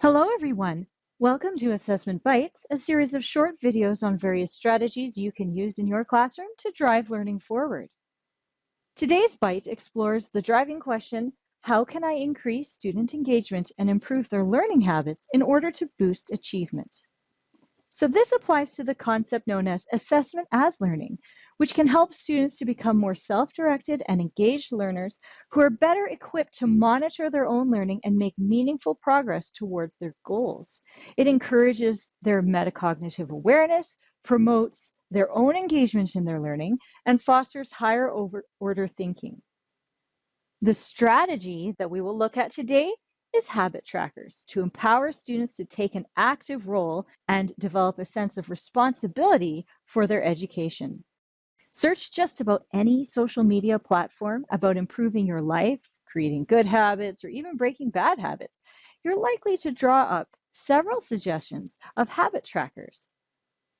Hello, everyone. Welcome to Assessment Bites, a series of short videos on various strategies you can use in your classroom to drive learning forward. Today's Bite explores the driving question, how can I increase student engagement and improve their learning habits in order to boost achievement? So this applies to the concept known as assessment as learning, which can help students to become more self-directed and engaged learners who are better equipped to monitor their own learning and make meaningful progress towards their goals. It encourages their metacognitive awareness, promotes their own engagement in their learning, and fosters higher order thinking. The strategy that we will look at today is habit trackers to empower students to take an active role and develop a sense of responsibility for their education. Search just about any social media platform about improving your life, creating good habits, or even breaking bad habits. You're likely to draw up several suggestions of habit trackers.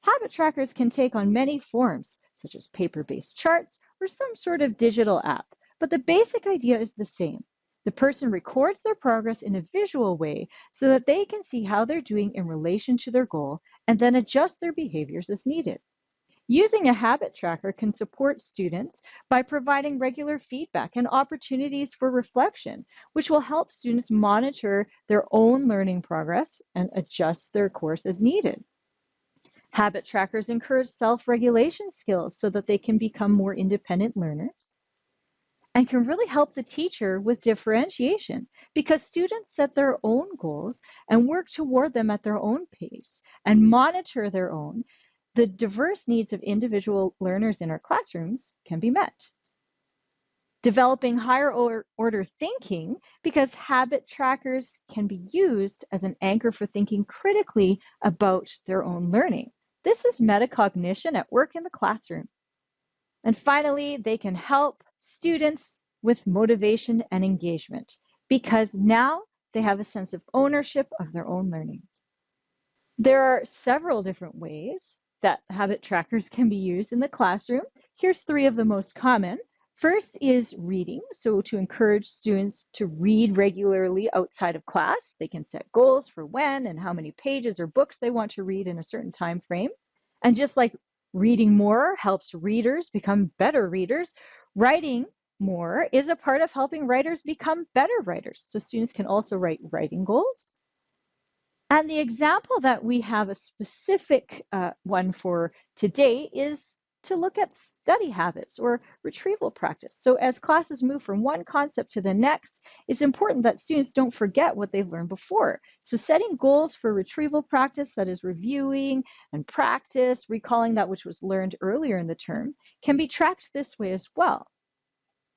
Habit trackers can take on many forms, such as paper-based charts or some sort of digital app, but the basic idea is the same. The person records their progress in a visual way so that they can see how they're doing in relation to their goal and then adjust their behaviors as needed. Using a habit tracker can support students by providing regular feedback and opportunities for reflection, which will help students monitor their own learning progress and adjust their course as needed. Habit trackers encourage self-regulation skills so that they can become more independent learners and can really help the teacher with differentiation because students set their own goals and work toward them at their own pace and monitor their own. The diverse needs of individual learners in our classrooms can be met. Developing higher order thinking because habit trackers can be used as an anchor for thinking critically about their own learning. This is metacognition at work in the classroom. And finally, they can help students with motivation and engagement because now they have a sense of ownership of their own learning. There are several different ways that habit trackers can be used in the classroom. Here's three of the most common. First is reading. So to encourage students to read regularly outside of class, they can set goals for when and how many pages or books they want to read in a certain time frame. And just like reading more helps readers become better readers, writing more is a part of helping writers become better writers. So students can also write writing goals. And the example that we have a specific one for today is to look at study habits or retrieval practice. So as classes move from one concept to the next, it's important that students don't forget what they've learned before. So setting goals for retrieval practice, that is reviewing and practice, recalling that which was learned earlier in the term, can be tracked this way as well.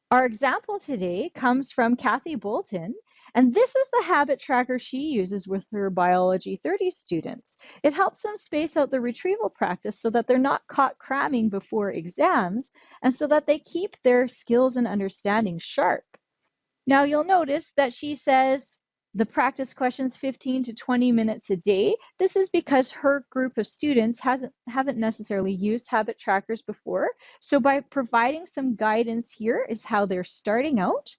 Our example today comes from Kathy Boulton, and this is the habit tracker she uses with her Biology 30 students. It helps them space out the retrieval practice so that they're not caught cramming before exams and so that they keep their skills and understanding sharp. Now you'll notice that she says the practice questions 15 to 20 minutes a day. This is because her group of students haven't necessarily used habit trackers before. So by providing some guidance here is how they're starting out.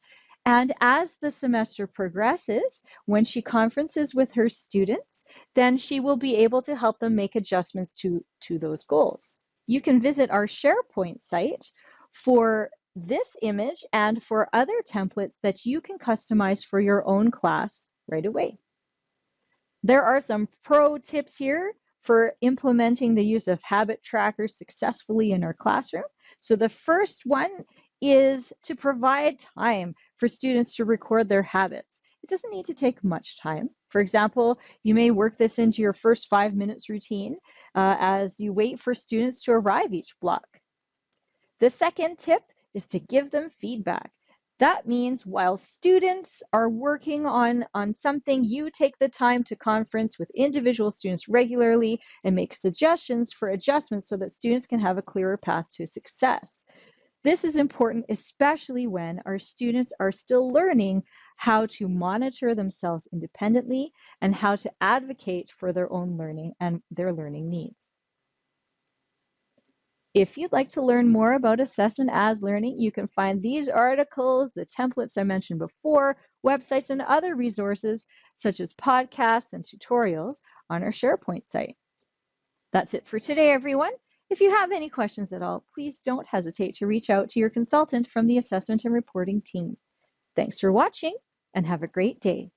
And as the semester progresses, when she conferences with her students, then she will be able to help them make adjustments to those goals. You can visit our SharePoint site for this image and for other templates that you can customize for your own class right away. There are some pro tips here for implementing the use of habit trackers successfully in our classroom. So the first one is to provide time for students to record their habits. It doesn't need to take much time. For example, you may work this into your first 5 minutes routine as you wait for students to arrive each block. The second tip is to give them feedback. That means while students are working on something, you take the time to conference with individual students regularly and make suggestions for adjustments so that students can have a clearer path to success. This is important, especially when our students are still learning how to monitor themselves independently and how to advocate for their own learning and their learning needs. If you'd like to learn more about assessment as learning, you can find these articles, the templates I mentioned before, websites, and other resources such as podcasts and tutorials on our SharePoint site. That's it for today, everyone. If you have any questions at all, please don't hesitate to reach out to your consultant from the Assessment and Reporting team. Thanks for watching and have a great day.